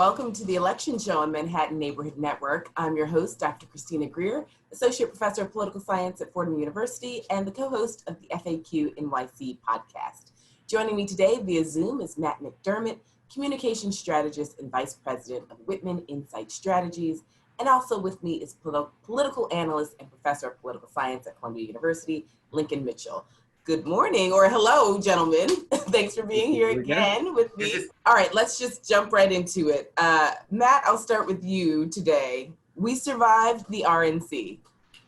welcome to the Election Show on Manhattan Neighborhood Network. I'm your host, Dr. Christina Greer, Associate Professor of Political Science at Fordham University and the co-host of the FAQ NYC podcast. Joining me today via Zoom is Matt McDermott, Communications Strategist and Vice President of Whitman Insight Strategies. And also with me is political analyst and Professor of Political Science at Columbia University, Lincoln Mitchell. Good morning, or hello, gentlemen. Thanks for being here again with me. All right, let's just jump right into it. Matt, I'll start with you today. We survived the RNC.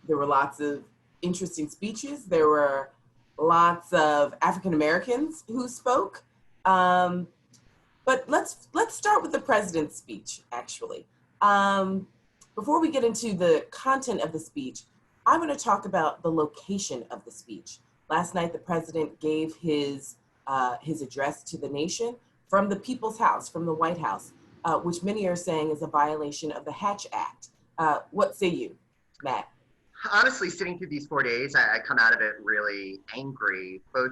There were lots of interesting speeches. There were lots of African Americans who spoke. But let's start with the president's speech, actually. Before we get into the content of the speech, I want to talk about the location of the speech. Last night, the president gave his address to the nation from the People's House, from the White House, which many are saying is a violation of the Hatch Act. What say you, Matt? Honestly, sitting through these 4 days, I come out of it really angry, both,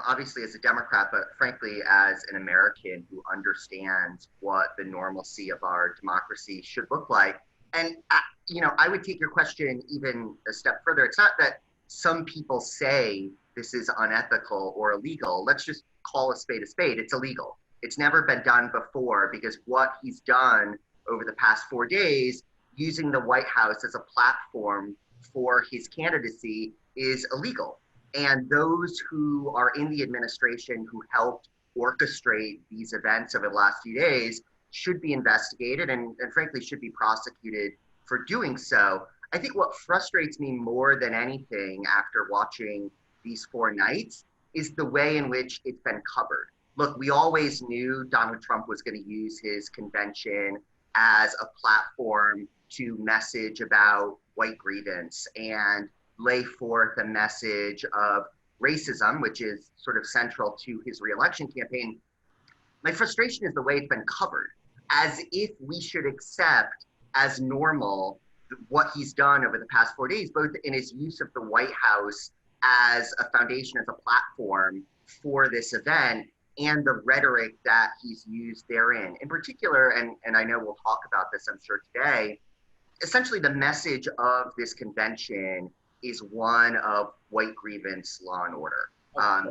obviously as a Democrat, but frankly, as an American who understands what the normalcy of our democracy should look like. And, I would take your question even a step further. It's not that some people say this is unethical or illegal. Let's just call a spade a spade. It's illegal. It's never been done before because what he's done over the past 4 days, using the White House as a platform for his candidacy, is illegal. And those who are in the administration who helped orchestrate these events over the last few days should be investigated and frankly should be prosecuted for doing so. I think what frustrates me more than anything after watching these 4 nights is the way in which it's been covered. Look, we always knew Donald Trump was going to use his convention as a platform to message about white grievance and lay forth a message of racism, which is sort of central to his reelection campaign. My frustration is the way it's been covered, as if we should accept as normal what he's done over the past 4 days, both in his use of the White House as a foundation, as a platform for this event, and the rhetoric that he's used therein. In particular, and I know we'll talk about this, I'm sure, today, essentially the message of this convention is one of white grievance, law and order,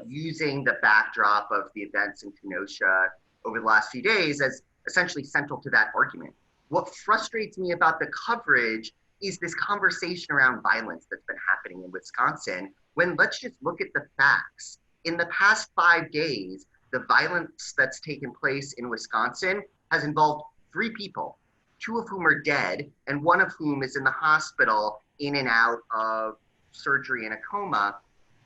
using the backdrop of the events in Kenosha over the last few days as essentially central to that argument. What frustrates me about the coverage is this conversation around violence that's been happening in Wisconsin, when let's just look at the facts. In the past 5 days, the violence that's taken place in Wisconsin has involved 3 people, 2 of whom are dead, and 1 of whom is in the hospital in and out of surgery in a coma.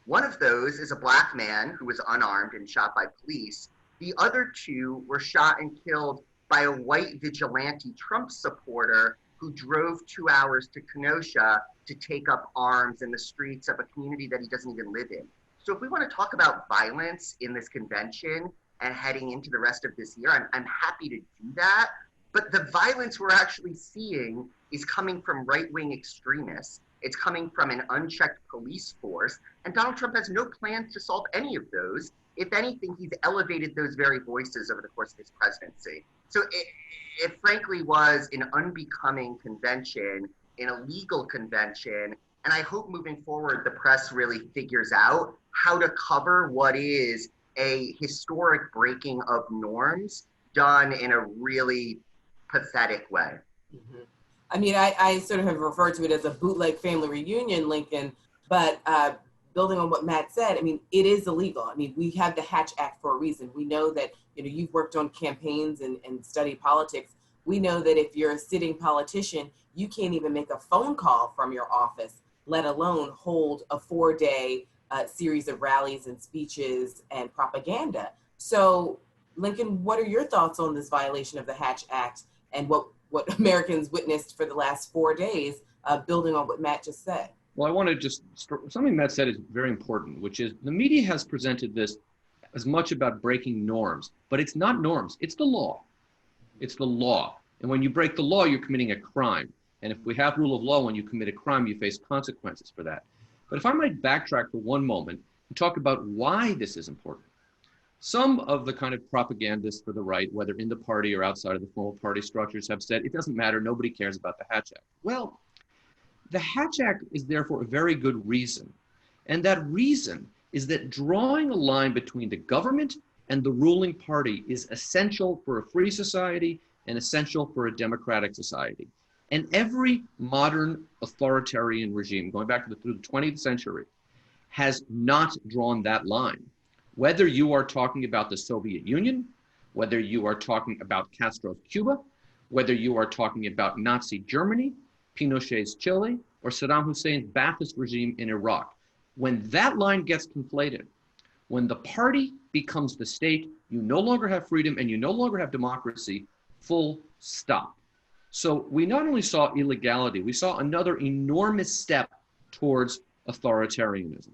1 of those is a Black man who was unarmed and shot by police. The other 2 were shot and killed by a white vigilante Trump supporter who drove 2 hours to Kenosha to take up arms in the streets of a community that he doesn't even live in. So if we want to talk about violence in this convention and heading into the rest of this year, I'm happy to do that. But the violence we're actually seeing is coming from right-wing extremists. It's coming from an unchecked police force. And Donald Trump has no plan to solve any of those. If anything, he's elevated those very voices over the course of his presidency. So it frankly was an unbecoming convention, an illegal convention, and I hope moving forward the press really figures out how to cover what is a historic breaking of norms done in a really pathetic way. Mm-hmm. I mean, I sort of have referred to it as a bootleg family reunion, Lincoln, but building on what Matt said, I mean, it is illegal. I mean, we have the Hatch Act for a reason. We know that, you've worked on campaigns and studied politics. We know that if you're a sitting politician, you can't even make a phone call from your office, let alone hold a 4-day series of rallies and speeches and propaganda. So, Lincoln, what are your thoughts on this violation of the Hatch Act and what Americans witnessed for the last 4 days, building on what Matt just said? Well, I want to just, something Matt said is very important, which is the media has presented this as much about breaking norms, but it's not norms, it's the law. It's the law. And when you break the law, you're committing a crime. And if we have rule of law, when you commit a crime, you face consequences for that. But if I might backtrack for one moment and talk about why this is important. Some of the kind of propagandists for the right, whether in the party or outside of the formal party structures, have said it doesn't matter, nobody cares about the Hatch Act. Well, the Hatch Act is there for a very good reason. And that reason is that drawing a line between the government and the ruling party is essential for a free society and essential for a democratic society. And every modern authoritarian regime, going back through the 20th century, has not drawn that line. Whether you are talking about the Soviet Union, whether you are talking about Castro's Cuba, whether you are talking about Nazi Germany, Pinochet's Chile, or Saddam Hussein's Ba'athist regime in Iraq, when that line gets conflated, when the party becomes the state, you no longer have freedom and you no longer have democracy, full stop. So we not only saw illegality, we saw another enormous step towards authoritarianism.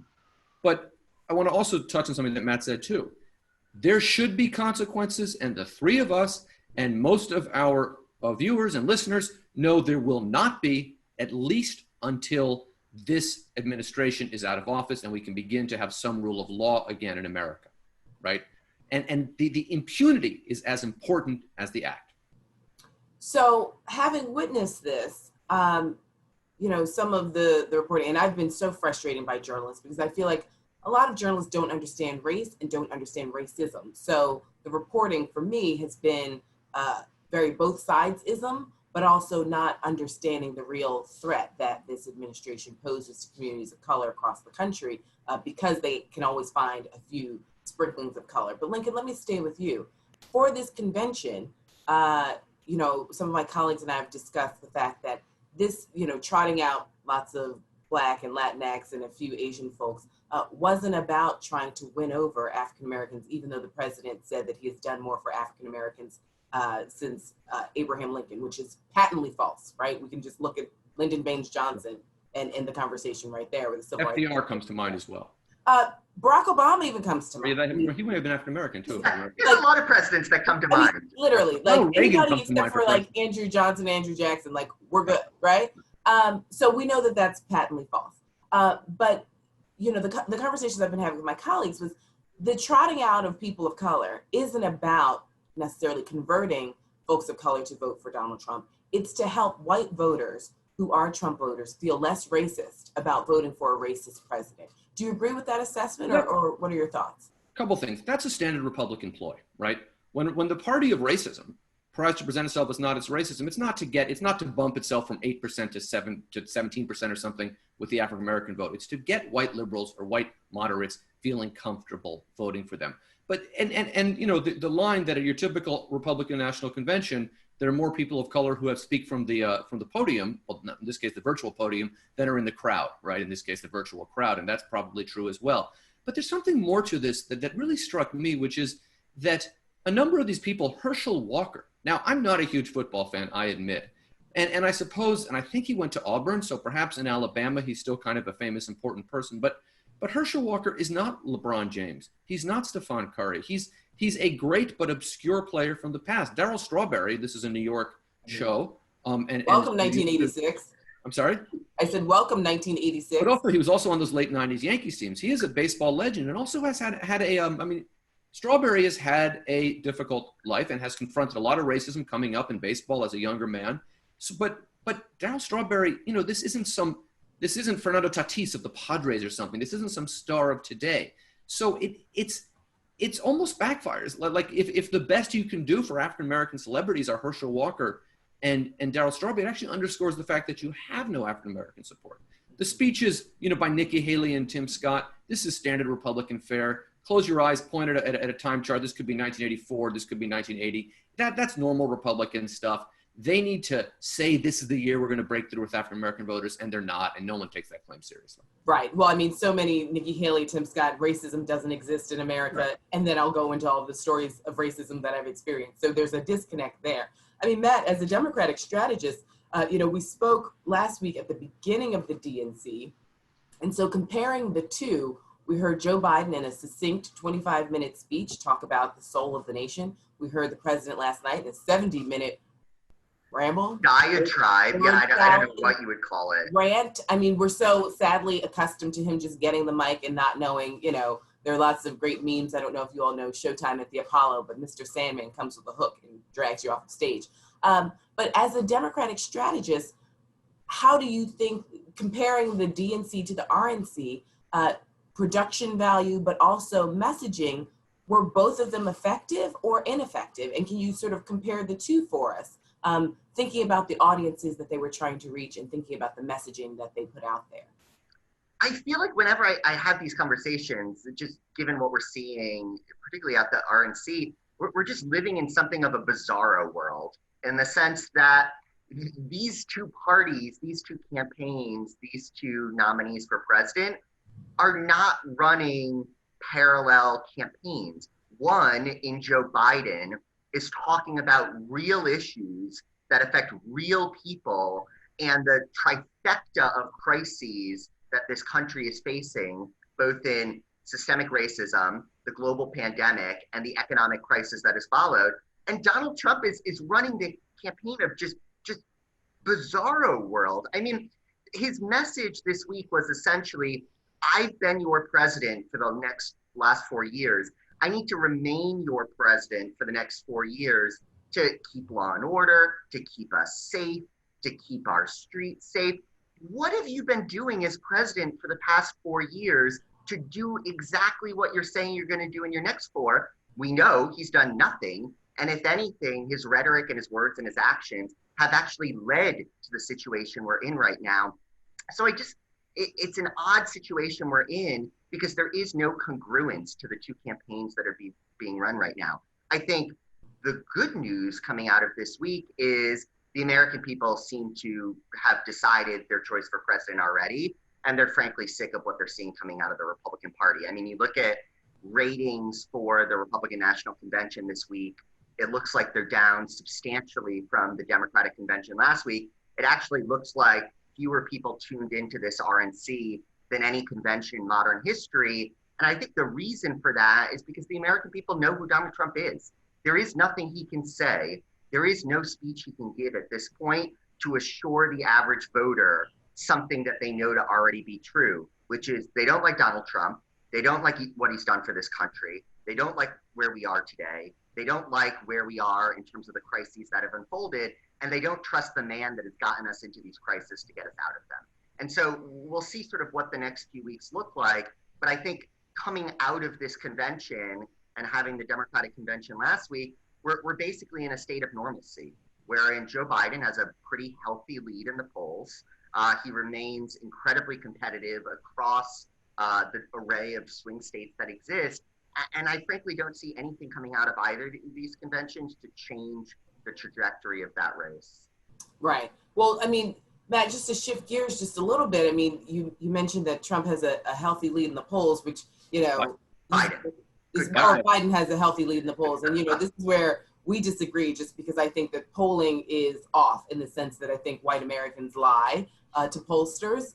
But I want to also touch on something that Matt said too. There should be consequences, and the three of us and most of our viewers and listeners know there will not be, at least until this administration is out of office and we can begin to have some rule of law again in America, right? And the impunity is as important as the act. So having witnessed this, some of the reporting, and I've been so frustrated by journalists because I feel like a lot of journalists don't understand race and don't understand racism. So the reporting for me has been very both sides-ism, but also not understanding the real threat that this administration poses to communities of color across the country because they can always find a few sprinklings of color. But Lincoln, let me stay with you. For this convention, some of my colleagues and I have discussed the fact that this, trotting out lots of Black and Latinx and a few Asian folks wasn't about trying to win over African Americans, even though the president said that he has done more for African Americans since Abraham Lincoln, which is patently false, right? We can just look at Lyndon Baines Johnson and the conversation right there with the civil rights. FDR comes to mind as well. Barack Obama even comes to mind. He would have been African American too. Yeah, there's a lot of presidents that come to mind. Literally, anybody except for Andrew Johnson, Andrew Jackson, we're good, right? So we know that that's patently false. But the conversations I've been having with my colleagues was the trotting out of people of color isn't about necessarily converting folks of color to vote for Donald Trump. It's to help white voters who are Trump voters feel less racist about voting for a racist president. Do you agree with that assessment, or what are your thoughts? A couple things. That's a standard Republican ploy, right? When the party of racism tries to present itself as not as racism, it's not to bump itself from 8% to 17% or something with the African American vote. It's to get white liberals or white moderates feeling comfortable voting for them. But the line that at your typical Republican National Convention, there are more people of color who have speak from the podium, well, in this case, the virtual podium, than are in the crowd, right? In this case, the virtual crowd, and that's probably true as well. But there's something more to this that really struck me, which is that a number of these people, Herschel Walker. Now, I'm not a huge football fan, I admit. And I suppose, and I think he went to Auburn, so perhaps in Alabama, he's still kind of a famous, important person. But Herschel Walker is not LeBron James. He's not Stephon Curry. He's a great but obscure player from the past. Darryl Strawberry, this is a New York show. Welcome 1986. I'm sorry? I said welcome 1986. But also, he was also on those late 90s Yankees teams. He is a baseball legend and also has had a, Strawberry has had a difficult life and has confronted a lot of racism coming up in baseball as a younger man. So, but Darryl Strawberry, this isn't Fernando Tatis of the Padres or something. This isn't some star of today. So it's almost backfires. Like if the best you can do for African-American celebrities are Herschel Walker and Darryl Strawberry, it actually underscores the fact that you have no African-American support. The speeches, by Nikki Haley and Tim Scott, this is standard Republican fare. Close your eyes, point at a time chart. This could be 1984. This could be 1980. That's normal Republican stuff. They need to say this is the year we're going to break through with African-American voters, and they're not, and no one takes that claim seriously. Right. Well, so many Nikki Haley, Tim Scott, racism doesn't exist in America, right. And then I'll go into all the stories of racism that I've experienced. So there's a disconnect there. Matt, as a Democratic strategist, we spoke last week at the beginning of the DNC, and so comparing the two, we heard Joe Biden in a succinct 25-minute speech talk about the soul of the nation. We heard the president last night in a 70-minute ramble. Diatribe. Yeah, I don't know what you would call it. Rant. We're so sadly accustomed to him just getting the mic and not knowing, there are lots of great memes. I don't know if you all know Showtime at the Apollo, but Mr. Sandman comes with a hook and drags you off the stage. But as a Democratic strategist, how do you think, comparing the DNC to the RNC, production value, but also messaging, were both of them effective or ineffective? And can you sort of compare the two for us? Thinking about the audiences that they were trying to reach and thinking about the messaging that they put out there. I feel like whenever I have these conversations, just given what we're seeing, particularly at the RNC, we're just living in something of a bizarro world, in the sense that these two parties, these two campaigns, these two nominees for president are not running parallel campaigns. One, in Joe Biden, is talking about real issues that affect real people and the trifecta of crises that this country is facing, both in systemic racism, the global pandemic, and the economic crisis that has followed. And Donald Trump is running the campaign of just bizarro world. I mean, his message this week was essentially, I've been your president for the last 4 years. I need to remain your president for the next 4 years to keep law and order, to keep us safe, to keep our streets safe. What have you been doing as president for the past 4 years to do exactly what you're saying you're going to do in your next 4? We know he's done nothing. And if anything, his rhetoric and his words and his actions have actually led to the situation we're in right now. So it's an odd situation we're in, because there is no congruence to the two campaigns that are being run right now. I think the good news coming out of this week is the American people seem to have decided their choice for president already, and they're frankly sick of what they're seeing coming out of the Republican Party. I mean, you look at ratings for the Republican National Convention this week, it looks like they're down substantially from the Democratic Convention last week. It actually looks like fewer people tuned into this RNC than any convention in modern history. And I think the reason for that is because the American people know who Donald Trump is. There is nothing he can say. There is no speech he can give at this point to assure the average voter something that they know to already be true, which is they don't like Donald Trump. They don't like what he's done for this country. They don't like where we are today. They don't like where we are in terms of the crises that have unfolded. And they don't trust the man that has gotten us into these crises to get us out of them. And so we'll see sort of what the next few weeks look like. But I think coming out of this convention and having the Democratic convention last week, we're basically in a state of normalcy, wherein Joe Biden has a pretty healthy lead in the polls. He remains incredibly competitive across the array of swing states that exist. And I frankly don't see anything coming out of either of these conventions to change the trajectory of that race. Right. Well, I mean, Matt, just to shift gears just a little bit, I mean, you mentioned that Trump has a healthy lead in the polls, which, you know, Biden has a healthy lead in the polls. And, you know, this is where we disagree, just because I think that polling is off, in the sense that I think white Americans lie to pollsters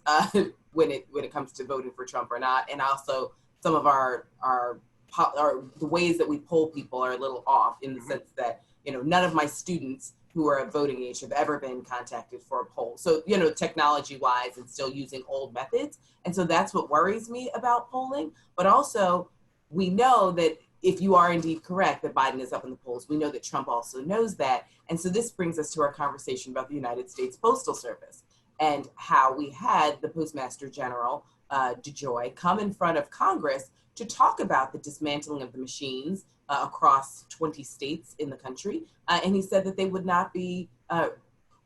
when it comes to voting for Trump or not. And also some of the ways that we poll people are a little off, in the sense that, you know, none of my students who are at voting age have ever been contacted for a poll. So, you know, technology wise, and still using old methods. And so that's what worries me about polling. But also, we know that if you are indeed correct that Biden is up in the polls, we know that Trump also knows that. And so this brings us to our conversation about the United States Postal Service, and how we had the Postmaster General, DeJoy, come in front of Congress to talk about the dismantling of the machines across 20 states in the country. And he said that they would not be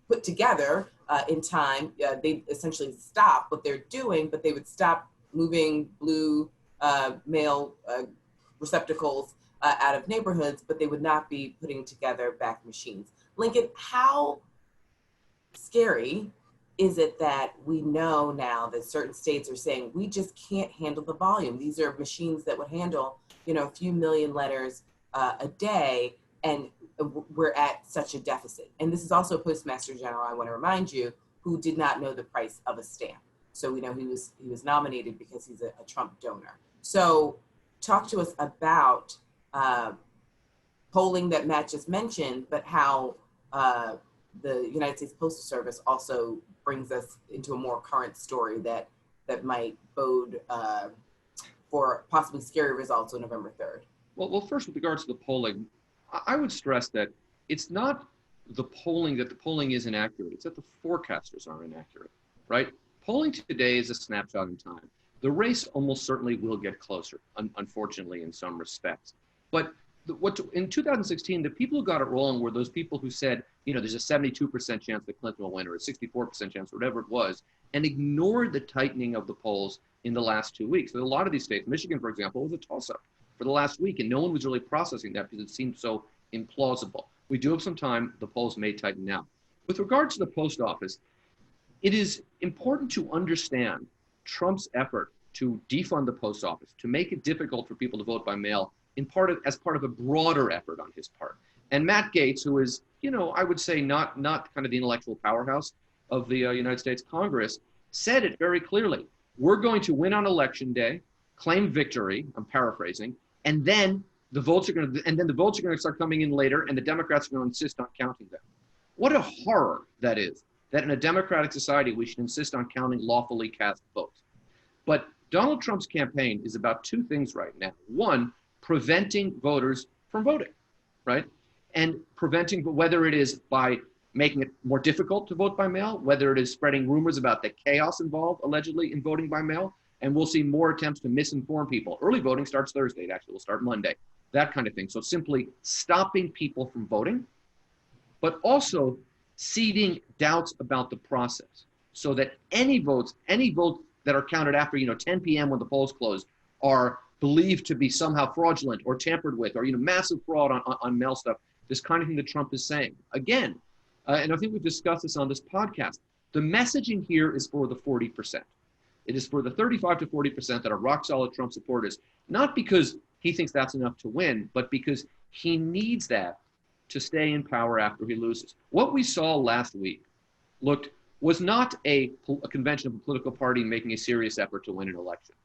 put together in time. They essentially stop what they're doing, but they would stop moving blue mail receptacles out of neighborhoods, but they would not be putting together back machines. Lincoln, how scary is it that we know now that certain states are saying we just can't handle the volume? These are machines that would handle, you know, a few million letters a day, and we're at such a deficit. And this is also a Postmaster General, I want to remind you, who did not know the price of a stamp. So we know he was nominated because he's a Trump donor. So talk to us about polling that Matt just mentioned, but how the United States Postal Service also brings us into a more current story that might bode for possibly scary results on November 3rd? Well, first, with regards to the polling, I would stress that it's not the polling that the polling is inaccurate. It's that the forecasters are inaccurate, right? Polling today is a snapshot in time. The race almost certainly will get closer, unfortunately, in some respects. But in 2016, the people who got it wrong were those people who said, there's a 72% chance that Clinton will win, or a 64% chance, or whatever it was, and ignored the tightening of the polls in the last 2 weeks. So a lot of these states, Michigan, for example, was a toss-up for the last week, and no one was really processing that because it seemed so implausible. We do have some time. The polls may tighten now. With regards to the post office, it is important to understand Trump's effort to defund the post office, to make it difficult for people to vote by mail, as part of a broader effort on his part. And Matt Gaetz, who is, I would say not kind of the intellectual powerhouse of the United States Congress, said it very clearly. We're going to win on election day, claim victory, I'm paraphrasing, and then the votes are going to start coming in later, and the Democrats are going to insist on counting them. What a horror that is, that in a democratic society, we should insist on counting lawfully cast votes. But Donald Trump's campaign is about two things right now. One, preventing voters from voting, right? And preventing, whether it is by making it more difficult to vote by mail, whether it is spreading rumors about the chaos involved, allegedly, in voting by mail, and we'll see more attempts to misinform people. Early voting starts Thursday, it actually will start Monday, that kind of thing. So simply stopping people from voting, but also seeding doubts about the process so that any votes that are counted after 10 p.m. when the polls close are believed to be somehow fraudulent or tampered with, or massive fraud on mail stuff, this kind of thing that Trump is saying. Again, and I think we've discussed this on this podcast, the messaging here is for the 40%. It is for the 35 to 40% that are rock solid Trump supporters, not because he thinks that's enough to win, but because he needs that to stay in power after he loses. What we saw last week was not a convention of a political party making a serious effort to win an election.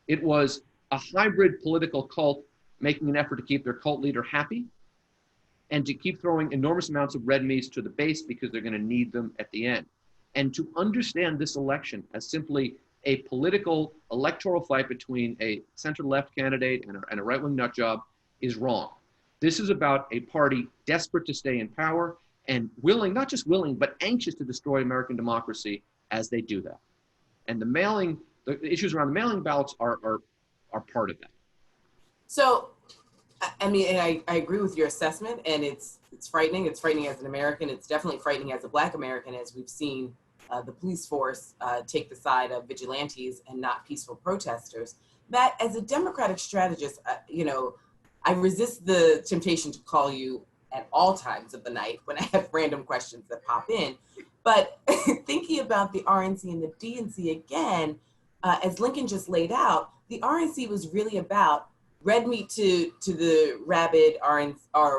It was a hybrid political cult making an effort to keep their cult leader happy and to keep throwing enormous amounts of red meats to the base because they're going to need them at the end. And to understand this election as simply a political electoral fight between a center-left candidate and a right-wing nut job is wrong. This is about a party desperate to stay in power and willing, not just willing, but anxious to destroy American democracy as they do that. And the issues around the mailing ballots are part of that. So, I mean, and I agree with your assessment, and it's frightening. It's frightening as an American. It's definitely frightening as a Black American, as we've seen the police force take the side of vigilantes and not peaceful protesters. Matt, as a Democratic strategist, I resist the temptation to call you at all times of the night when I have random questions that pop in. But thinking about the RNC and the DNC again, as Lincoln just laid out, the RNC was really about red meat to the rabid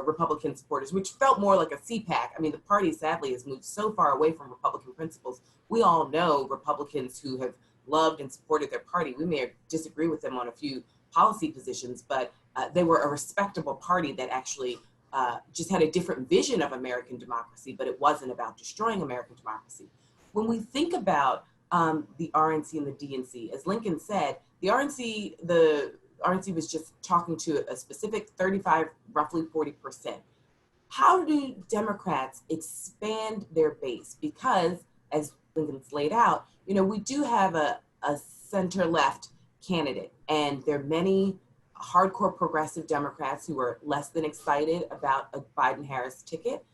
Republican supporters, which felt more like a CPAC. I mean, the party sadly has moved so far away from Republican principles. We all know Republicans who have loved and supported their party. We may disagree with them on a few policy positions, but they were a respectable party that actually just had a different vision of American democracy, but it wasn't about destroying American democracy. When we think about the RNC and the DNC, as Lincoln said, the RNC was just talking to a specific 35, roughly 40%. How do Democrats expand their base? Because, as Lincoln's laid out, we do have a center-left candidate, and there are many hardcore progressive Democrats who are less than excited about a Biden-Harris ticket.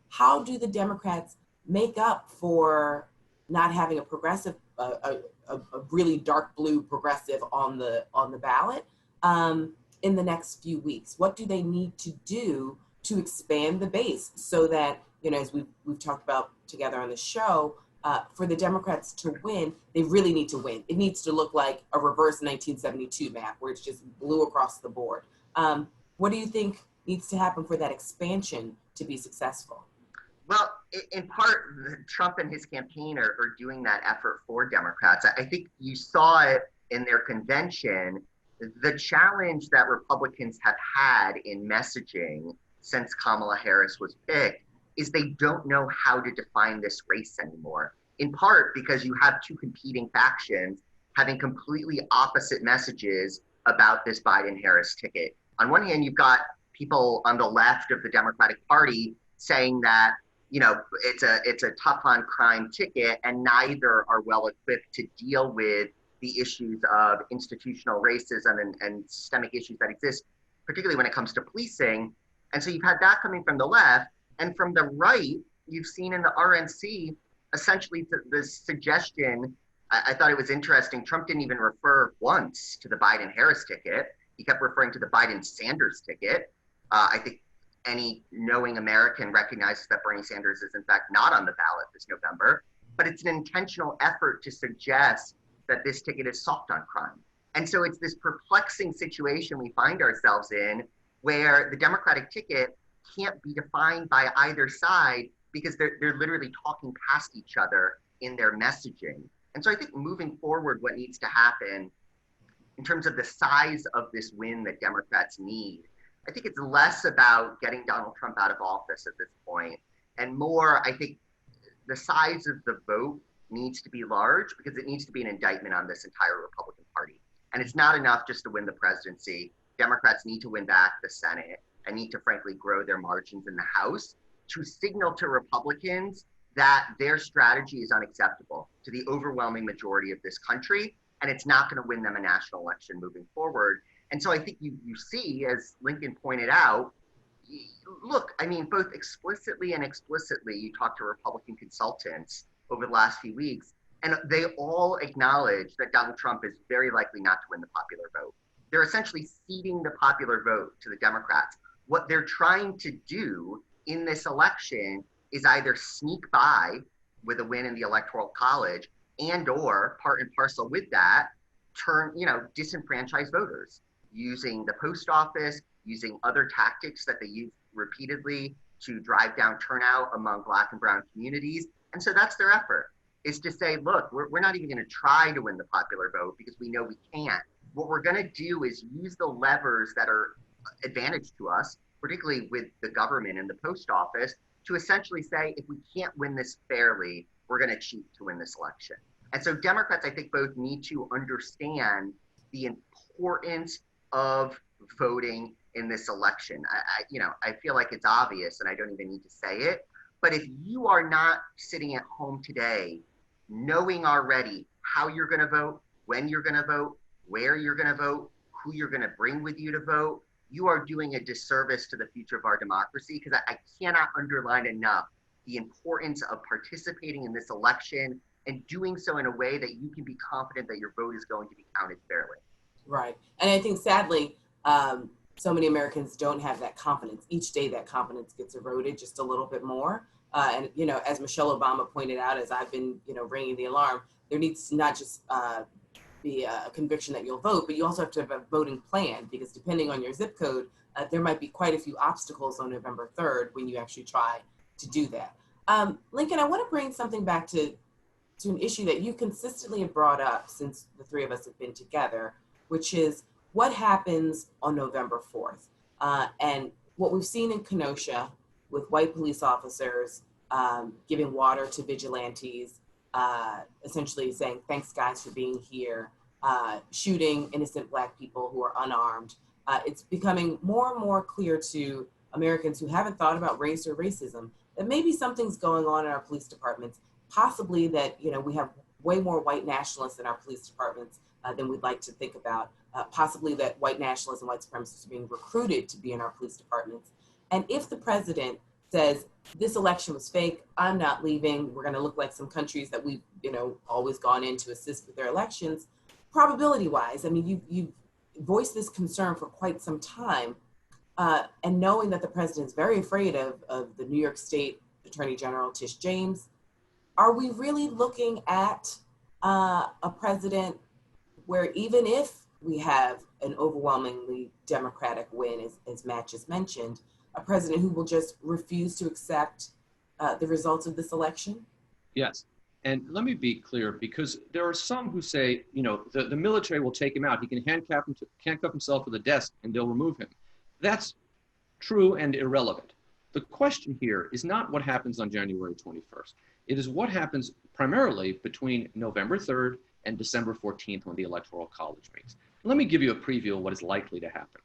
How do the Democrats make up for not having a progressive, a really dark blue progressive on the ballot in the next few weeks? What do they need to do to expand the base so that, as we've talked about together on the show, for the Democrats to win, they really need to win. It needs to look like a reverse 1972 map where it's just blue across the board. What do you think needs to happen for that expansion to be successful? Well, in part, Trump and his campaign are doing that effort for Democrats. I think you saw it in their convention. The challenge that Republicans have had in messaging since Kamala Harris was picked is they don't know how to define this race anymore, in part because you have two competing factions having completely opposite messages about this Biden-Harris ticket. On one hand, you've got people on the left of the Democratic Party saying that, you know, it's a tough on crime ticket, and neither are well equipped to deal with the issues of institutional racism and systemic issues that exist, particularly when it comes to policing. And so you've had that coming from the left, and from the right, you've seen in the RNC essentially the suggestion. I thought it was interesting. Trump didn't even refer once to the Biden-Harris ticket. He kept referring to the Biden-Sanders ticket. I think any knowing American recognizes that Bernie Sanders is in fact not on the ballot this November, but it's an intentional effort to suggest that this ticket is soft on crime. And so it's this perplexing situation we find ourselves in where the Democratic ticket can't be defined by either side because they're literally talking past each other in their messaging. And so I think moving forward, what needs to happen in terms of the size of this win that Democrats need, I think it's less about getting Donald Trump out of office at this point, and more, I think the size of the vote needs to be large because it needs to be an indictment on this entire Republican Party. And it's not enough just to win the presidency. Democrats need to win back the Senate and need to frankly grow their margins in the House to signal to Republicans that their strategy is unacceptable to the overwhelming majority of this country, and it's not going to win them a national election moving forward. And so I think you see, as Lincoln pointed out, look, I mean, both explicitly and explicitly, you talk to Republican consultants over the last few weeks, and they all acknowledge that Donald Trump is very likely not to win the popular vote. They're essentially ceding the popular vote to the Democrats. What they're trying to do in this election is either sneak by with a win in the Electoral College and or part and parcel with that, disenfranchise voters using the post office, using other tactics that they use repeatedly to drive down turnout among Black and brown communities. And so that's their effort, is to say, look, we're not even going to try to win the popular vote because we know we can't. What we're going to do is use the levers that are advantage to us, particularly with the government and the post office, to essentially say, if we can't win this fairly, we're going to cheat to win this election. And so Democrats, I think, both need to understand the importance of voting in this election. I feel like it's obvious and I don't even need to say it, but if you are not sitting at home today, knowing already how you're going to vote, when you're going to vote, where you're going to vote, who you're going to bring with you to vote, you are doing a disservice to the future of our democracy, because I cannot underline enough the importance of participating in this election and doing so in a way that you can be confident that your vote is going to be counted fairly. Right. And I think sadly, so many Americans don't have that confidence. Each day that confidence gets eroded just a little bit more. And, as Michelle Obama pointed out, as I've been, ringing the alarm, there needs to not just be a conviction that you'll vote, but you also have to have a voting plan, because depending on your zip code, there might be quite a few obstacles on November 3rd when you actually try to do that. Lincoln, I want to bring something back to an issue that you consistently have brought up since the three of us have been together, which is what happens on November 4th. And what we've seen in Kenosha with white police officers giving water to vigilantes, essentially saying, thanks guys for being here, shooting innocent Black people who are unarmed. It's becoming more and more clear to Americans who haven't thought about race or racism that maybe something's going on in our police departments, possibly that, we have way more white nationalists in our police departments than we'd like to think about, possibly that white nationalists and white supremacists are being recruited to be in our police departments. And if the president says, this election was fake, I'm not leaving, we're gonna look like some countries that we've, always gone in to assist with their elections, probability-wise, I mean, you've voiced this concern for quite some time, and knowing that the president's very afraid of the New York State Attorney General Tish James, are we really looking at a president where even if we have an overwhelmingly Democratic win, as Matt just mentioned, a president who will just refuse to accept the results of this election? Yes. And let me be clear, because there are some who say, the military will take him out. He can handcuff himself to the desk and they'll remove him. That's true and irrelevant. The question here is not what happens on January 21st. It is what happens primarily between November 3rd and December 14th when the Electoral College meets. Let me give you a preview of what is likely to happen.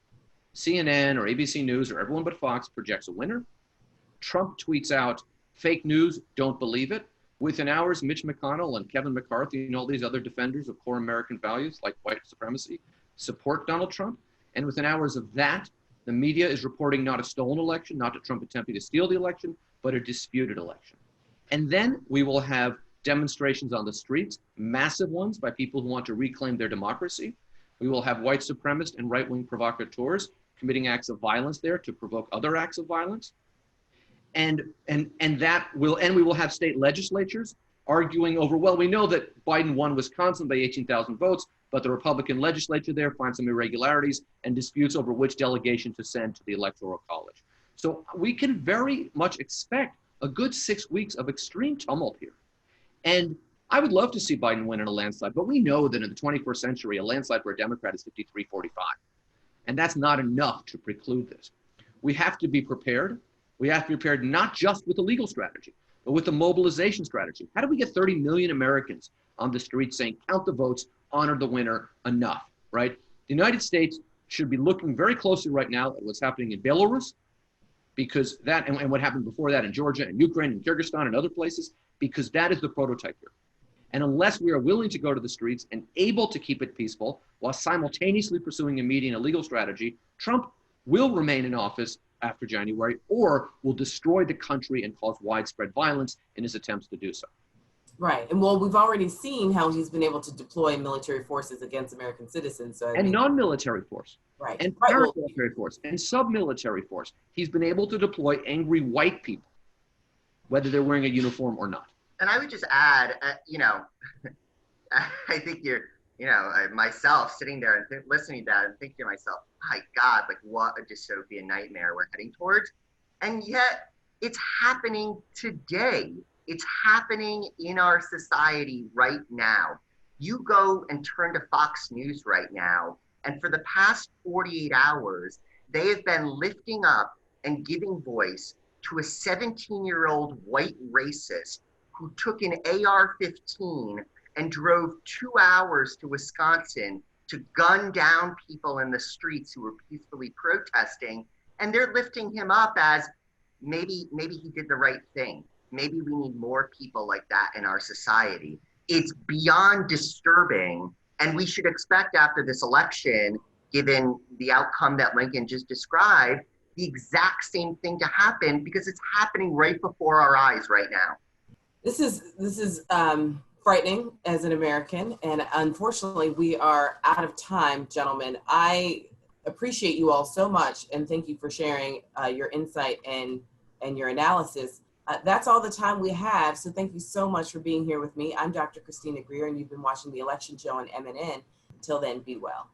CNN or ABC News or everyone but Fox projects a winner. Trump tweets out, fake news, don't believe it. Within hours, Mitch McConnell and Kevin McCarthy and all these other defenders of core American values like white supremacy support Donald Trump. And within hours of that, the media is reporting not a stolen election, not a Trump attempting to steal the election, but a disputed election. And then we will have demonstrations on the streets, massive ones by people who want to reclaim their democracy. We will have white supremacist and right-wing provocateurs committing acts of violence there to provoke other acts of violence. And we will have state legislatures arguing over, well, we know that Biden won Wisconsin by 18,000 votes, but the Republican legislature there finds some irregularities and disputes over which delegation to send to the Electoral College. So we can very much expect a good 6 weeks of extreme tumult here. And I would love to see Biden win in a landslide, but we know that in the 21st century, a landslide for a Democrat is 53-45. And that's not enough to preclude this. We have to be prepared. We have to be prepared not just with the legal strategy, but with the mobilization strategy. How do we get 30 million Americans on the street saying, count the votes, honor the winner, enough, right? The United States should be looking very closely right now at what's happening in Belarus, because that, and what happened before that in Georgia and Ukraine and Kyrgyzstan and other places, because that is the prototype here. And unless we are willing to go to the streets and able to keep it peaceful while simultaneously pursuing a media and a legal strategy, Trump will remain in office after January, or will destroy the country and cause widespread violence in his attempts to do so. Right. And well, we've already seen how he's been able to deploy military forces against American citizens. So and non-military force. Right. And paramilitary force and sub-military force. He's been able to deploy angry white people, whether they're wearing a uniform or not. And I would just add, I think myself sitting there and listening to that and thinking to myself, my God, like what a dystopian nightmare we're heading towards. And yet it's happening today. It's happening in our society right now. You go and turn to Fox News right now, and for the past 48 hours, they have been lifting up and giving voice to a 17-year-old white racist who took an AR-15 and drove 2 hours to Wisconsin to gun down people in the streets who were peacefully protesting. And they're lifting him up as maybe he did the right thing. Maybe we need more people like that in our society. It's beyond disturbing. And we should expect after this election, given the outcome that Lincoln just described, the exact same thing to happen, because it's happening right before our eyes right now. This is frightening as an American, and unfortunately we are out of time, gentlemen. I appreciate you all so much, and thank you for sharing your insight and your analysis. That's all the time we have, so thank you so much for being here with me. I'm Dr. Christina Greer, and you've been watching The Election Show on MNN. Until then, be well.